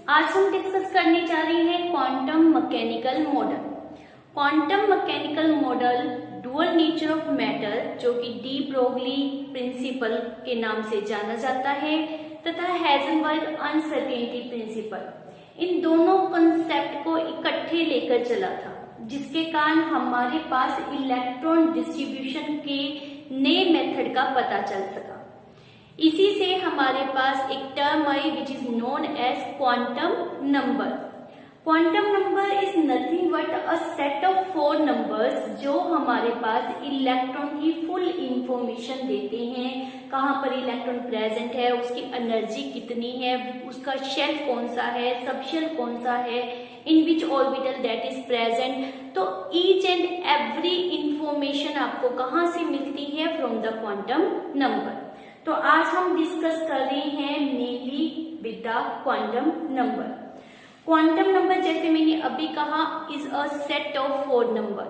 आज हम डिस्कस करने जा रहे हैं quantum mechanical model. Quantum mechanical model dual nature of matter, जो कि डी ब्रोगली प्रिंसिपल के नाम से जाना जाता है, तथा हाइजेनबर्ग अनसर्टेनिटी प्रिंसिपल, इन दोनों कंसेप्ट को इकट्ठे लेकर चला था, जिसके कारण हमारे पास इलेक्ट्रॉन डिस्ट्रीब्यूशन के नए मेथड का पता चल सका। इसी से हमारे पास एक टर्म आई which is known as quantum number. Quantum number is nothing but a set of 4 numbers जो हमारे पास इलेक्ट्रॉन की फुल इंफॉर्मेशन देते हैं। कहाँ पर इलेक्ट्रॉन प्रेजेंट है, उसकी एनर्जी कितनी है, उसका शेल कौन सा है, सबशेल कौन सा है, इन विच ऑर्बिटल दैट इज प्रेजेंट। तो ईच एंड एवरी इंफॉर्मेशन आपको कहाँ से मिलती है? From the quantum number. तो आज हम डिस्कस कर रहे हैं mainly with the quantum number. Quantum number, जैसे मैंने अभी कहा, is a set of 4 number.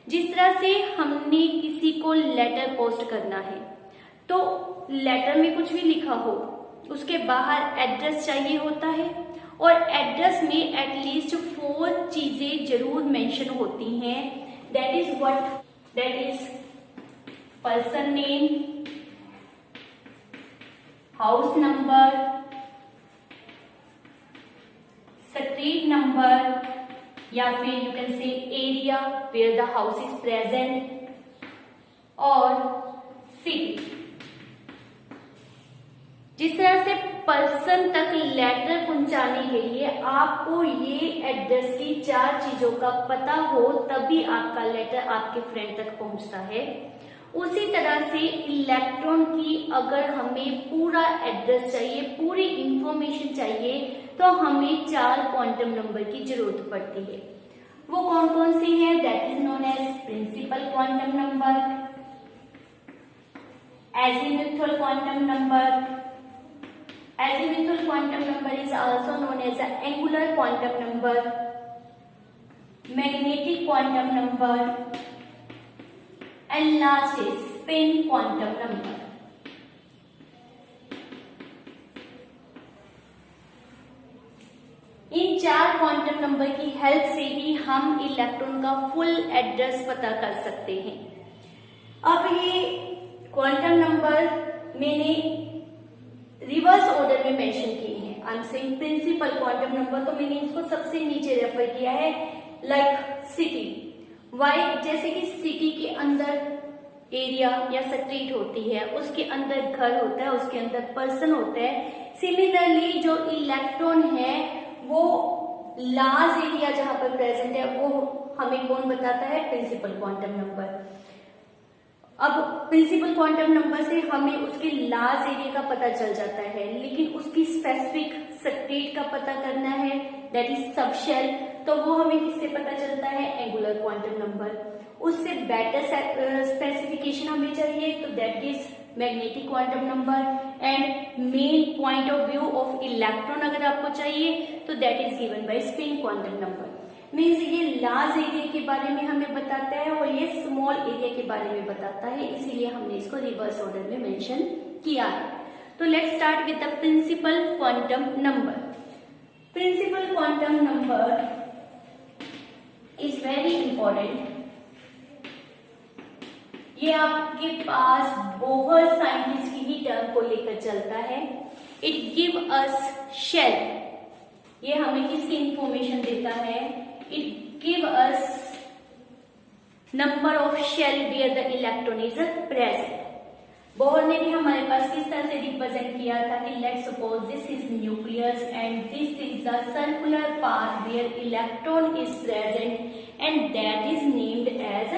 जिस तरह से हमने किसी को लेटर पोस्ट करना है, तो लेटर में कुछ भी लिखा हो, उसके बाहर एड्रेस चाहिए होता है, और एड्रेस में एटलीस्ट 4 चीजें जरूर मेंशन होती हैं। That is what? That is person name, house number, street number, या फिर you can say area where the house is present, और सिटी। जिस तरह से पर्सन तक लेटर पहुंचाने के लिए आपको ये एड्रेस की 4 चीजों का पता हो, तभी आपका लेटर आपके फ्रेंड तक पहुंचता है। उसी तरह से इलेक्ट्रॉन की अगर हमें पूरा एड्रेस चाहिए, पूरी इंफॉर्मेशन चाहिए, तो हमें 4 क्वांटम नंबर की जरूरत पड़ती है। वो कौन कौन से हैं? That is known as principal quantum number, azimuthal quantum number. Azimuthal quantum number is also known as the angular quantum number, magnetic quantum number, and last is spin quantum number. In 4 quantum number की help से ही हम electron का full address पता कर सकते हैं। अब ये क्वांटम नंबर मैंने रिवर्स ऑर्डर में मेंशन किए हैं। I am saying principal quantum number, तो मैंने इसको सबसे नीचे रेफर किया है, लाइक सिटी। वाई? जैसे कि सिटी के अंदर एरिया या स्ट्रीट होती है, उसके अंदर घर होता है, उसके अंदर पर्सन होता है। सिमिलरली जो इलेक्ट्रॉन है वो लार्ज एरिया जहां पर प्रेजेंट है, वो हमें कौन बताता है? Principal quantum number. अब प्रिंसिपल क्वांटम नंबर से हमें उसके लार्ज एरिया का पता चल जाता है, लेकिन उसकी स्पेसिफिक स्टेट का पता करना है, दैट इज सबशेल, तो वो हमें किससे पता चलता है? Angular quantum number. उससे बेटर स्पेसिफिकेशन हमें चाहिए, तो that is magnetic quantum number. And main point of view of electron अगर आपको चाहिए, तो that is given by spin quantum number. Means ये लार्ज एरिया के बारे में हमें बताता है और ये स्मॉल एरिया के बारे में बताता है, इसीलिए हमने इसको रिवर्स ऑर्डर में मेंशन किया है। तो let's start with the principal quantum number. Principal quantum number is very important. ये आपके पास बहुत साइंटिस्ट की ही टर्म को लेकर चलता है। It give us shell. ये हमें किसकी इंफॉर्मेशन देता है? It give us number of shell where the electron is present. Bohr ने भी हमारे पास किस तरह से रिप्रेजेंट किया था कि let's suppose this is nucleus and this is the circular path where electron is present and that is named as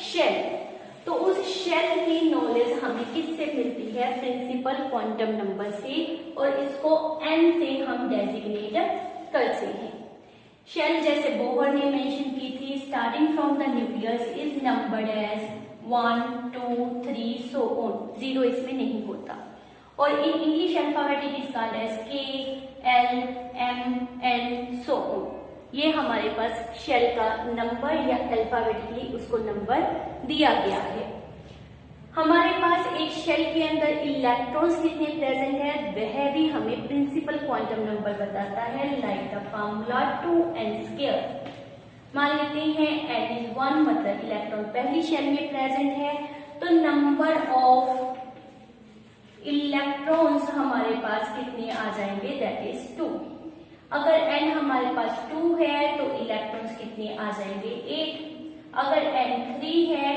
shell. तो उस शेल की नॉलेज हमें किससे मिलती है? प्रिंसिपल क्वांटम नंबर से, और इसको n से हम डेजिग्नेट करते हैं। शेल जैसे बोहर ने मेंशन की थी, starting from the nucleus is numbered as 1 2 3 so on. 0 इसमें नहीं होता। और in English alphabetic is called as K L M N so on. ये हमारे पास शेल का नंबर या अल्फाबेटिकली उसको नंबर दिया गया है। हमारे पास एक शेल के अंदर इलेक्ट्रॉन्स कितने प्रेजेंट है वह भी हमें प्रिंसिपल क्वांटम नंबर बताता है, लाइक द फार्मूला 2n²। मान लेते हैं n इज 1, मतलब इलेक्ट्रॉन पहली शेल में प्रेजेंट है, तो नंबर ऑफ इलेक्ट्रॉन्स हमारे पास कितने आ जाएंगे, दैट इज 2। अगर n हमारे पास 2 है तो इलेक्ट्रॉन्स कितने आ जाएंगे, 8। अगर n 3 है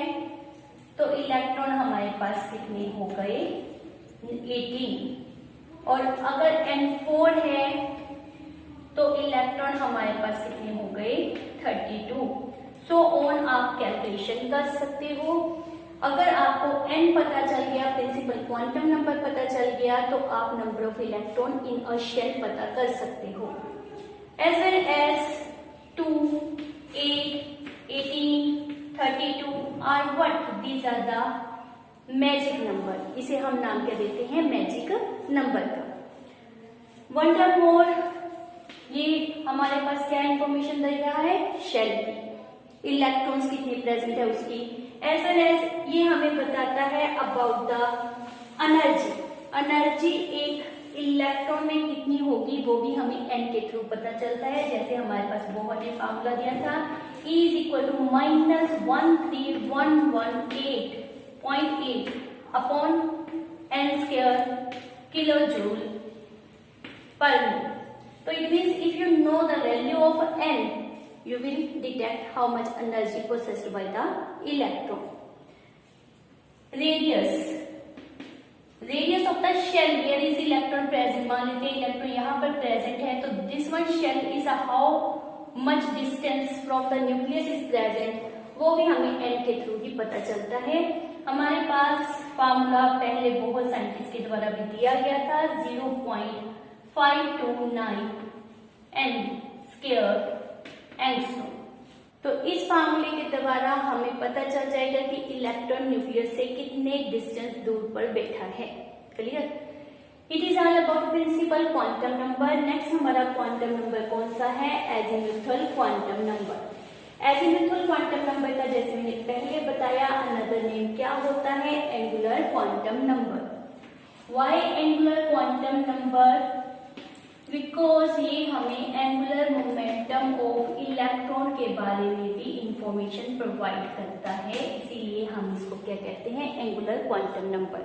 तो इलेक्ट्रॉन हमारे पास कितने हो गए, 18। और अगर n4 है तो इलेक्ट्रॉन हमारे पास कितने हो गए, 32। सो ऑन आप कैलकुलेशन कर सकते हो। अगर आपको n पता चल गया, प्रिंसिपल क्वांटम नंबर पता चल गया, तो आप number of electron in a shell पता कर सकते हो। As well as 2, 8, 18, 32 are what, these are the magic number. इसे हम नाम क्या देते हैं, मैजिक नंबर का। वंडर मोर, ये हमारे पास क्या इंफॉर्मेशन दे रहा है, शेल की, इलेक्ट्रॉन्स कितने प्रेजेंट है उसकी। एज वेल एज ये हमें बताता है अबाउट द एनर्जी। एनर्जी एक इलेक्ट्रॉन में कितनी होगी वो भी हमें n के थ्रू पता चलता है। जैसे हमारे पास बोहर ने फार्मूला दिया था, E is equal to -13118.8 upon n² kilo joule per mole. तो it means if you know the value of n, you will detect how much energy possessed by the electron. Radius of the shell where is electron present, मान लेते हैं electron यहाँ पर present है, तो this one shell is a how much distance from the nucleus is present, वो भी हमें n के थ्रू ही पता चलता है। हमारे पास फार्मूला पहले बहुत साइंटिस्ट के द्वारा भी दिया गया था, 0.529 n² एंगस्ट्रॉम। तो इस फार्मूले के द्वारा हमें पता चल जाएगा कि इलेक्ट्रॉन न्यूक्लियस से कितने डिस्टेंस दूर पर बैठा है। Clear? It is all about principal quantum number. Next हमारा क्वांटम नंबर कौन सा है, azimuthal quantum number. Azimuthal quantum number का जैसे मैंने पहले बताया अनदर नेम क्या होता है, angular quantum number. Why angular quantum number, because ये हमें एंगुलर मोमेंटम ऑफ इलेक्ट्रॉन के बारे में भी इंफॉर्मेशन प्रोवाइड करता है, इसीलिए हम इसको क्या कहते हैं, एंगुलर क्वांटम नंबर।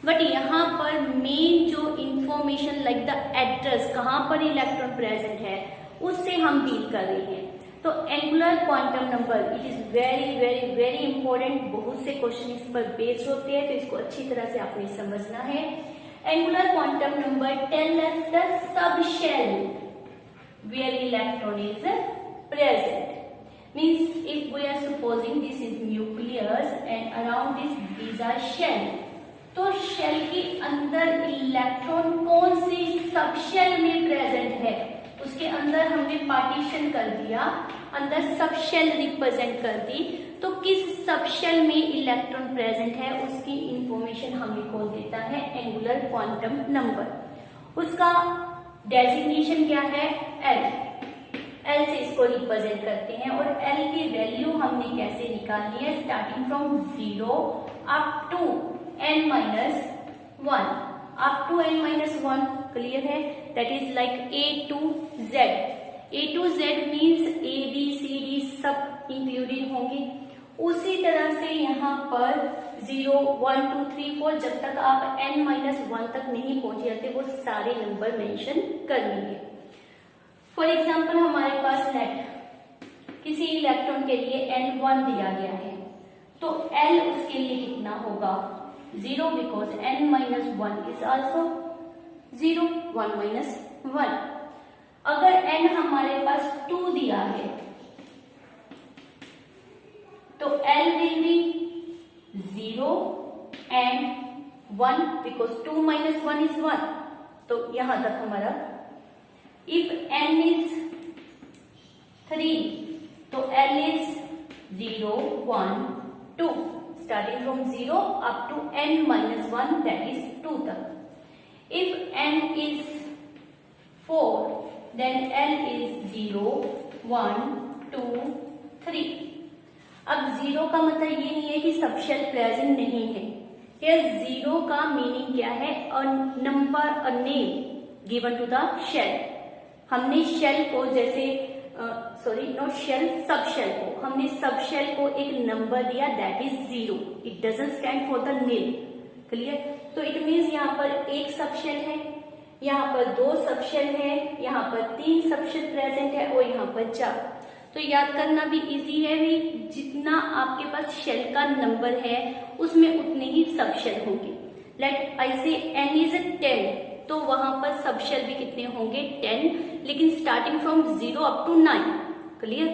बट यहाँ पर मेन जो इंफॉर्मेशन लाइक द एड्रेस, कहाँ पर इलेक्ट्रॉन प्रेजेंट है, उससे हम डील कर रहे हैं। तो angular quantum number it is very very very important. बहुत से क्वेश्चन इस पर बेस्ड होते हैं, तो इसको अच्छी तरह से आपने समझना है। Angular quantum number tell us the subshell where electron is present. Means if we are supposing this is nucleus and around this these are shell, तो शेल के अंदर इलेक्ट्रॉन कौन सी सबशेल में प्रेजेंट है, उसके अंदर हमने पार्टीशन कर दिया, अंदर सबशेल रिप्रेजेंट कर दी, तो किस सबशेल में इलेक्ट्रॉन प्रेजेंट है उसकी इंफॉर्मेशन हमें कौन देता है, एंगुलर क्वांटम नंबर। उसका डेजिग्नेशन क्या है, एल से इसको रिप्रेजेंट करते हैं। और एल की वैल्यू हमने कैसे निकालनी है, starting from 0 up to n-1, up to n-1। Clear है? That is like A to Z। A to Z means A B C D सब इंक्लूडेड होंगे। उसी तरह से यहाँ पर 0 1 2 3 4 जब तक आप n-1 तक नहीं पहुंच जाते वो सारे नंबर मेंशन कर लेंगे। फॉर एग्जाम्पल हमारे पास नेट किसी इलेक्ट्रॉन के लिए n1 दिया गया है, तो L उसके लिए कितना होगा, 0, बिकॉज n-1 इज ऑल्सो 0, 1 - 1। अगर n हमारे पास 2 दिया है तो L will be 0 and 1, because 2 - 1 is 1। तो यहां तक हमारा, इफ n इज 3 तो L is 0 1 2, starting from 0 up to n-1, that is 2 तक। If n is 4, then L is 0 1 2 3। अब 0 का मतलब ये नहीं है कि सबशेल प्रेजेंट नहीं है, Here जीरो का मीनिंग क्या है? A number, a name given to the shell. हमने शेल को जैसे नॉट शेल, सब शेल को, हमने सब शेल को एक नंबर दिया, that is zero. It doesn't stand for the nil. Clear? तो इट मीन्स यहाँ पर एक सब शेल है, यहाँ पर दो सब शेल है, यहाँ पर तीन सब शेल प्रेजेंट है और यहाँ पर चार। तो याद करना भी इजी है, भी जितना आपके पास शेल का नंबर है उसमें उतने ही सब शेल होंगे। लेट आई से n इज 10, तो वहां पर सब शेल भी कितने होंगे? 10, लेकिन starting from 0 up to 9। Clear?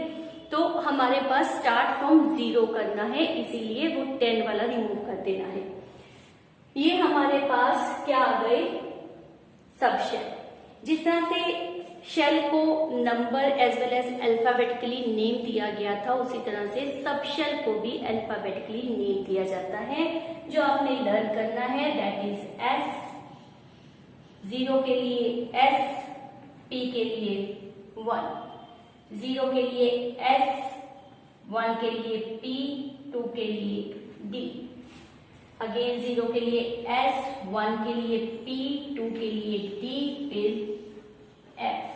तो हमारे पास स्टार्ट फ्रॉम 0 करना है, इसीलिए वो 10 वाला रिमूव कर देना है। ये हमारे पास क्या आ गए? सब शेल। जिस तरह से शेल को number as well as alphabetically name दिया गया था, उसी तरह से सब शेल को भी अल्फाबेटिकली नेम दिया जाता है। जो आपने लर्न करना है दैट इज एस, 0 के लिए एस, पी के लिए 1, 0 के लिए एस, 1 के लिए पी, 2 के लिए डी, अगेन 0 के लिए एस, 1 के लिए पी, 2 के लिए डी, फिर F,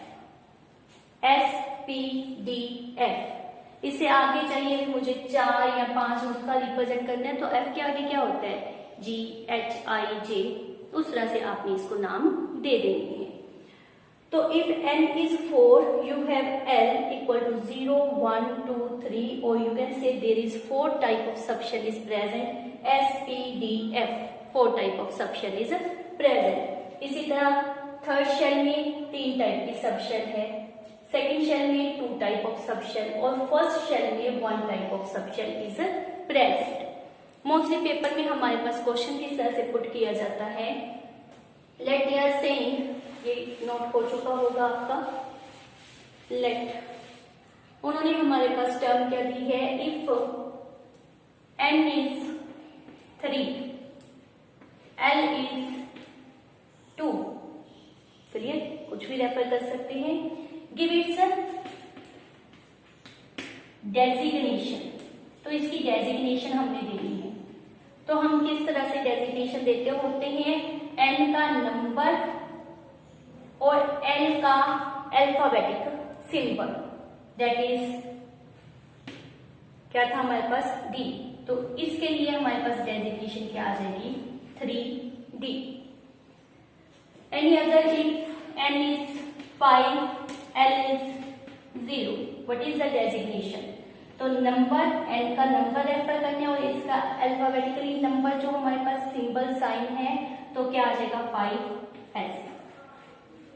S P D F. इससे आगे चाहिए मुझे 4 या 5 उसका रिप्रेजेंट करना है, तो एफ के आगे क्या होता है? जी एच आई जे। उस तरह से आपने इसको नाम दे देंगे। तो if n is 4, you have L equal to 0, 1, 2, 3, or you can say there is 4 type of subshell is present, S, P, D, F, 4 type of subshell is present। इसी तरह थर्ड शेल में 3 टाइप की subshell है, second shell में 2 type of subshell और first shell में 1 type of subshell is present. Mostly paper में हमारे पास क्वेश्चन किस तरह से पुट किया जाता है? लेट दे आर सेइंग, ये नोट हो चुका होगा आपका। लेट उन्होंने हमारे पास टर्म क्या दी है? If n is 3, L is 2, चलिए कुछ भी रेफर कर सकते हैं। गिव इट्स डेजिग्नेशन, तो इसकी डेजिग्नेशन हमने देनी है। तो हम किस तरह से डेजिग्नेशन देते होते हैं? n का नंबर और l का अल्फाबेटिक सिंबल, दैट इज क्या था हमारे पास? d। तो इसके लिए हमारे पास डेजिग्नेशन क्या आ जाएगी? 3d। Any other if n is 5, L is 0, what is the designation? तो नंबर, n का नंबर रेफर करने और इसका अल्फाबेटिकली नंबर जो हमारे पास सिंबल साइन है, तो क्या आ जाएगा? 5s।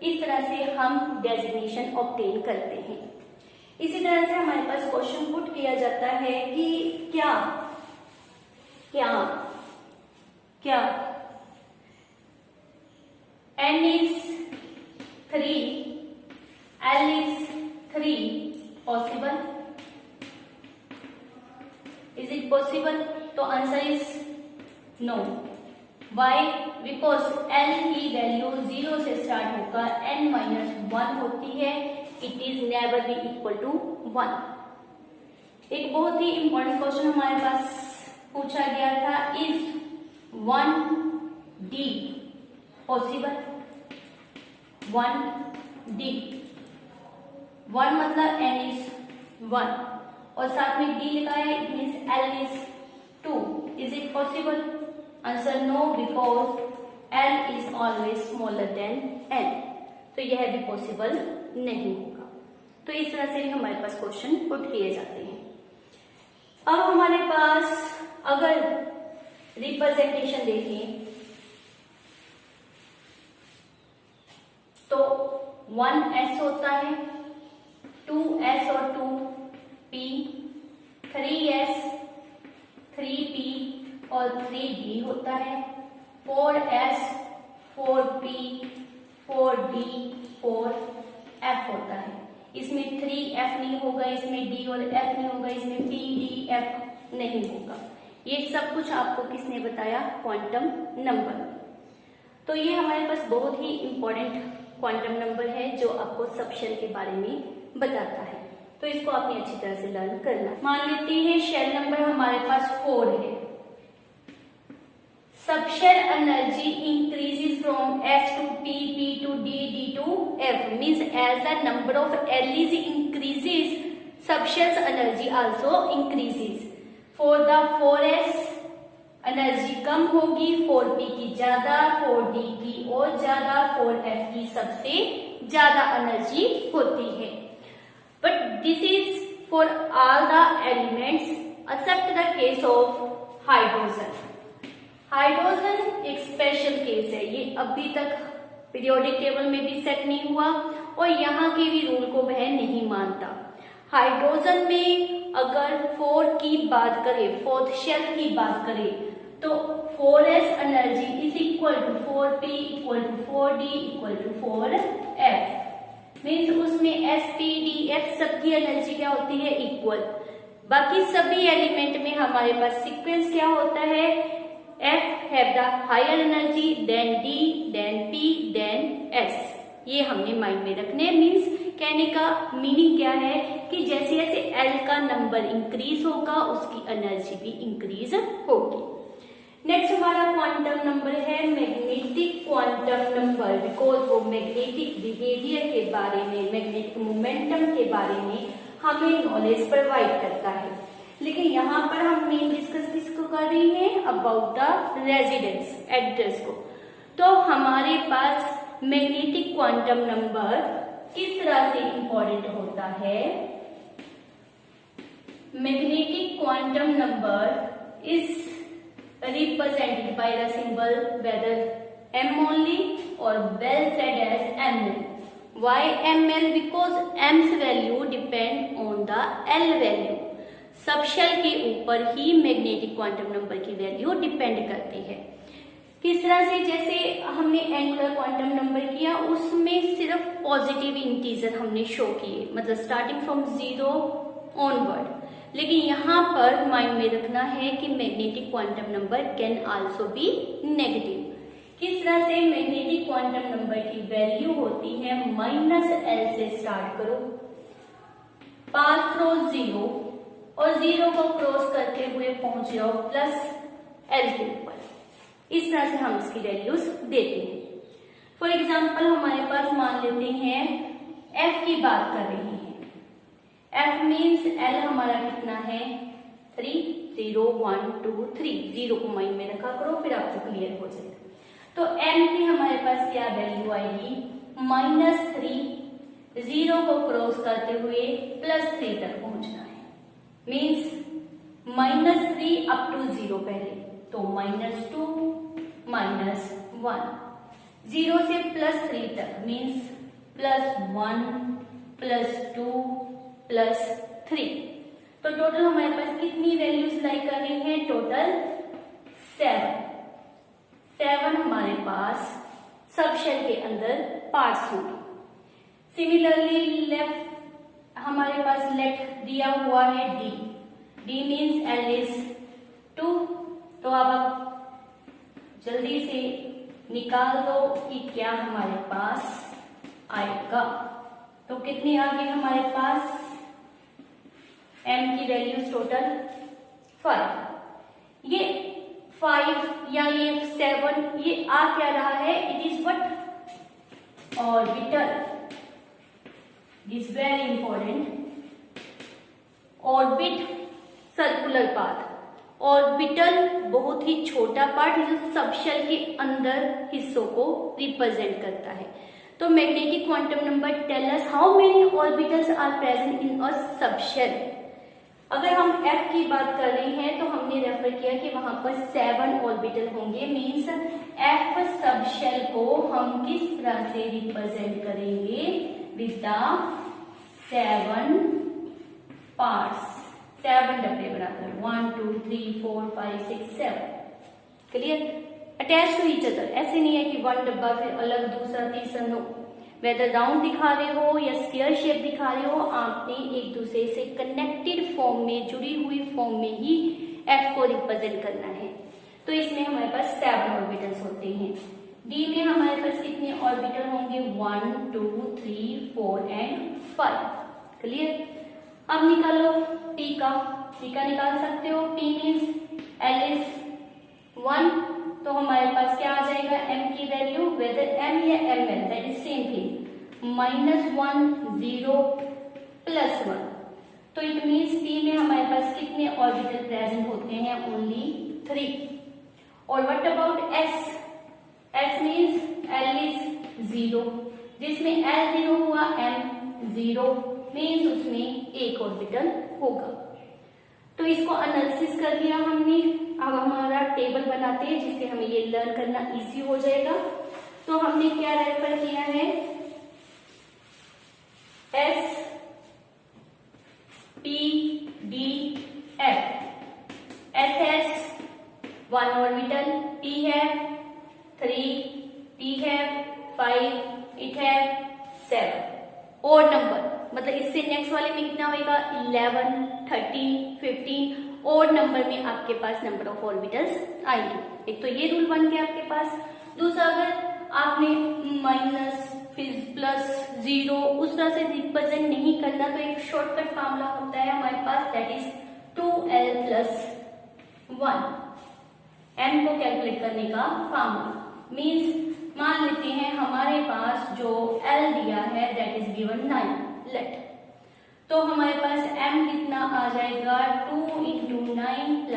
इस तरह से हम डेजिग्नेशन ऑब्टेन करते हैं। इसी तरह से हमारे पास क्वेश्चन पुट किया जाता है कि क्या क्या क्या n is 3, L is 3, possible? Is it possible? तो answer is no. Why? Because L की वैल्यू 0 से स्टार्ट होकर n माइनस 1 होती है। It is never be equal to 1। एक बहुत ही इंपॉर्टेंट क्वेश्चन हमारे पास पूछा गया था, इज 1d पॉसिबल? 1d, 1 मतलब n इज 1 और साथ में d लिखा है, it means l is 2। Is it possible? Answer no, because l is always smaller than n, तो यह भी पॉसिबल नहीं होगा। तो इस तरह से भी हमारे पास क्वेश्चन पुट किए जाते हैं। अब हमारे पास अगर रिप्रेजेंटेशन देखें तो 1s होता है, 2s और 2p, 3s, 3p और 3d होता है, 4s, 4p, 4d, 4f होता है। इसमें 3f नहीं होगा, इसमें d और f नहीं होगा, इसमें p, d, f नहीं होगा। ये सब कुछ आपको किसने बताया? Quantum number. तो ये हमारे पास बहुत ही इंपॉर्टेंट क्वांटम नंबर है जो आपको सबशेल के बारे में बताता है। तो इसको आपने अच्छी तरह से लर्न करना। मान लेते हैं शेल नंबर हमारे पास 4 है, subshell energy increases from S to P, P to D, D to F. Means as the number of LEs increases, subshell's energy also increases. For the 4S energy कम होगी, 4P की ज्यादा, 4D की और ज्यादा, 4F की सबसे ज्यादा एनर्जी होती है. But this is for all the elements except the case of hydrogen. Hydrogen एक स्पेशल केस है, ये अभी तक पीरियोडिक टेबल में भी सेट नहीं हुआ और यहाँ के भी रूल को वह नहीं मानता. हाइड्रोजन में अगर 4 की बात करें, फोर्थ शेल की बात करें, तो 4s energy is equal to 4p equal to 4d equal to 4f. Means उसमें sp df सबकी एनर्जी क्या होती है, इक्वल. बाकी सभी एलिमेंट में हमारे पास सीक्वेंस क्या होता है, f have the higher energy than d than p than s. ये हमने माइंड में रखने. मीन्स कहने का मीनिंग क्या है कि जैसे जैसे L का नंबर इंक्रीज होगा उसकी एनर्जी भी इंक्रीज होगी. नेक्स्ट हमारा क्वांटम नंबर है मैग्नेटिक क्वांटम नंबर. बिकॉज वो मैग्नेटिक बिहेवियर के बारे में, मैग्नेटिक मोमेंटम के बारे में हमें नॉलेज प्रोवाइड करता है. लेकिन यहाँ पर हम मेन डिस्कस किसको कर रहे हैं, अबाउट द रेजिडेंस, एड्रेस को. तो हमारे पास मैग्नेटिक क्वांटम नंबर किस तरह से इंपॉर्टेंट होता है. Magnetic quantum number is represented by the symbol whether m only or well said as ml. Why ml? Because m's value depend on the l value. Subshell के ऊपर ही magnetic quantum number की value depend करती है. किस तरह से, जैसे हमने एंगुलर क्वांटम नंबर किया उसमें सिर्फ पॉजिटिव इंटीजर हमने शो किए, मतलब स्टार्टिंग फ्रॉम 0 ऑनवर्ड. लेकिन यहाँ पर माइंड में रखना है कि magnetic quantum number can also be negative. किस तरह से, मैग्नेटिक क्वांटम नंबर की वैल्यू होती है -l से स्टार्ट करो, पास थ्रू 0 और 0 को क्रॉस करते हुए पहुंच जाओ +l के ऊपर. इस तरह से हम इसकी वैल्यूज देते हैं. फॉर एग्जाम्पल हमारे पास मान लेते हैं f की बात कर रहे हैं. f मीन्स l हमारा कितना है, 3, 0, 1, 2, 3. 0 को माइंड में रखा करो फिर आपको क्लियर हो जाएगा. तो m की हमारे पास क्या वैल्यू आएगी, -3, 0 को क्रॉस करते हुए +3 तक पहुंचना है. मीन्स -3 अप टू 0 पहले, तो -2 -1, 0 से +3 तक मीन्स +1 +2 +3. तो टोटल हमारे पास कितनी वैल्यूज लाई कर रही हैं, टोटल 7 हमारे पास सबशेल के अंदर पार्ट्स होंगे. सिमिलरली लेफ्ट हमारे पास लेफ्ट दिया हुआ है d. d means l is 2. तो अब आप जल्दी से निकाल दो कि क्या हमारे पास आएगा. तो कितनी आ गई हमारे पास, m की वैल्यूज टोटल 5. ये 5 या ये 7 ये आ क्या रहा है, it is what, orbital. It is very important. Orbit circular path. Orbital बहुत ही छोटा पार्ट जो सबशेल के अंदर हिस्सों को रिप्रेजेंट करता है. तो magnetic quantum number tell us how many orbitals are present in a subshell. अगर हम f की बात कर रहे हैं तो हमने रेफर किया कि वहां पर 7 ऑर्बिटल होंगे. मीन्स f सबशेल को हम किस तरह से रिप्रेजेंट करेंगे, विद द 7 पार्ट्स. 7 डब्बे बनाकर 1 2 3 4 5 6 7. Clear, attach to each other. ऐसे नहीं है कि 1 डब्बा फिर अलग दूसरा तीसरा. नो, वेदर राउंड दिखा रहे हो या स्क्वायर शेप दिखा रहे हो, आपने एक दूसरे से कनेक्टेड फॉर्म में, जुड़ी हुई फॉर्म में ही f को रिप्रेजेंट करना है. तो इसमें हमारे पास 7 ऑर्बिटल्स होते हैं. d में हमारे पास कितने ऑर्बिटल होंगे, 1 2 3 4 एंड 5. क्लियर. अब निकालो p का. निकाल सकते हो. p मीन्स l इज 1 तो हमारे पास क्या आ जाएगा m की वैल्यू, वेदर m या ml that is same thing, -1 0 +1। तो इट मीन्स p में हमारे पास कितने ऑर्बिटल प्रेजेंट होते हैं, ओनली 3। और what about s, s means l is 0, जिसमें l 0 हुआ m 0 मीन्स उसमें एक ऑर्बिटल होगा। तो इसको एनालिसिस कर लिया हमने, अब हमारा टेबल बनाते हैं जिससे हमें ये लर्न करना इजी हो जाएगा। तो हमने क्या रेफर किया है, S P D F, S has 1 orbital, P है 3, P है 5, it है 7। और नंबर मतलब इससे नेक्स्ट वाले में कितना होगा 11, 13, 15 और नंबर में आपके पास नंबर ऑफ ऑर्बिटल्स आएंगे। एक तो ये रूल बन गया आपके पास। दूसरा, अगर आपने माइनस फिर प्लस 0 उस तरह से रिप्रेजेंट नहीं करना तो एक शॉर्टकट फार्मूला होता है हमारे पास, दैट इज 2l + 1, m को कैलकुलेट करने का फार्मूला। मीन्स मान लेते हैं हमारे पास जो l दिया है दैट इज गिवन 9, लेट, तो हमारे पास m कितना आ जाएगा 2 × 9 +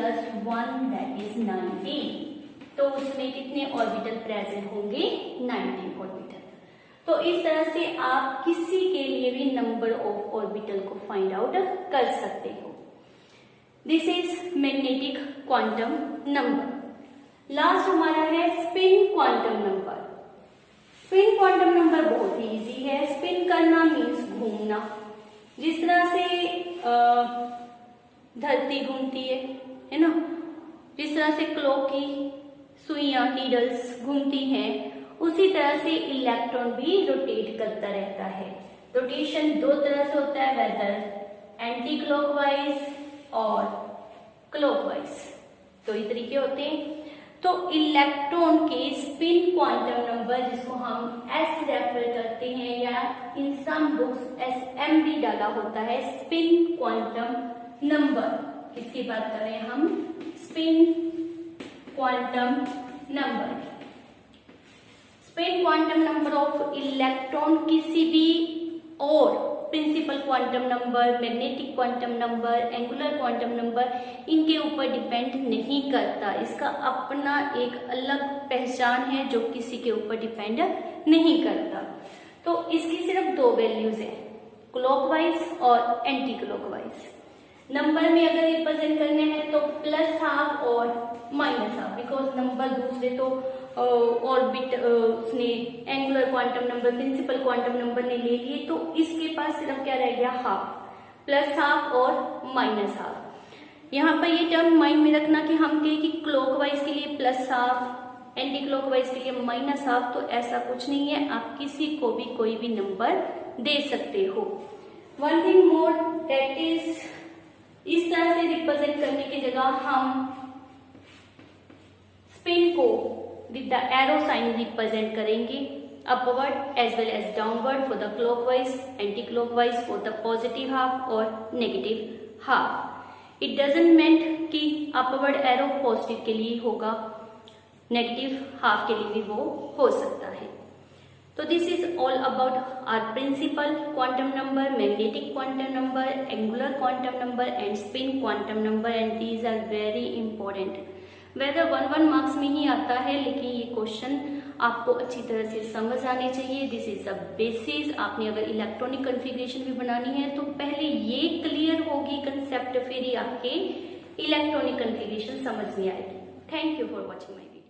1 दैट इज 19। तो उसमें कितने ऑर्बिटल प्रेजेंट होंगे, 19 ऑर्बिटल। तो इस तरह से आप किसी के लिए भी नंबर ऑफ ऑर्बिटल को फाइंड आउट कर सकते हो। This is magnetic quantum number. Last हमारा है spin quantum number. Spin quantum number बहुत ही इजी है। स्पिन करना मीन्स घूमना, जिस तरह से धरती घूमती है ना, जिस तरह से क्लॉक की सुइयां नीडल्स घूमती हैं, उसी तरह से इलेक्ट्रॉन भी रोटेट करता रहता है। रोटेशन दो तरह से होता है, वेदर एंटी क्लॉकवाइज और क्लॉकवाइज, दो ही तरीके होते हैं। तो इलेक्ट्रॉन के स्पिन क्वांटम नंबर, जिसको हम एस रेफर करते हैं या इन सम बुक्स एसएम भी डाला होता है, स्पिन क्वांटम नंबर। इसकी बात करें हम spin quantum number. Spin quantum number of electron किसी भी और principal quantum number, magnetic quantum number, angular quantum number, इनके ऊपर डिपेंड नहीं करता। इसका अपना एक अलग पहचान है जो किसी के ऊपर डिपेंड नहीं करता। तो इसकी सिर्फ दो वैल्यूज है, क्लॉकवाइज और एंटी क्लॉकवाइज। नंबर में अगर रिप्रेजेंट करने हैं तो +12 और -12, बिकॉज नंबर दूसरे तो ऑर्बिट उसने angular quantum number, principal quantum number ने ले लिए, तो इसके पास सिर्फ क्या रह गया, हाफ, +12 और -12। यहाँ पर ये टर्म माइंड में रखना कि हम कहें कि क्लॉकवाइज के लिए +12, एंटी क्लॉकवाइज के लिए -12, तो ऐसा कुछ नहीं है, आप किसी को भी कोई भी नंबर दे सकते हो। One thing more, that is इस तरह से रिप्रेजेंट करने की जगह हम स्पिन को with the arrow sign represent करेंगे, upward as well as downward for the clockwise, anti clockwise for the positive half और negative half. It doesn't mean कि अपवर्ड एरो पॉजिटिव के लिए होगा, नेगेटिव हाफ के लिए भी वो हो सकता है। तो this is all about our principal quantum number, magnetic quantum number, angular quantum number and spin quantum number, and these are very important. Whether 1 marks में ही आता है, लेकिन ये क्वेश्चन आपको अच्छी तरह से समझ आने चाहिए। This is the basis. आपने अगर इलेक्ट्रॉनिक कॉन्फ़िगरेशन भी बनानी है तो पहले ये क्लियर होगी कंसेप्ट, फिर ही आपके इलेक्ट्रॉनिक कॉन्फ़िगरेशन समझ में आएगी। Thank you for watching my video.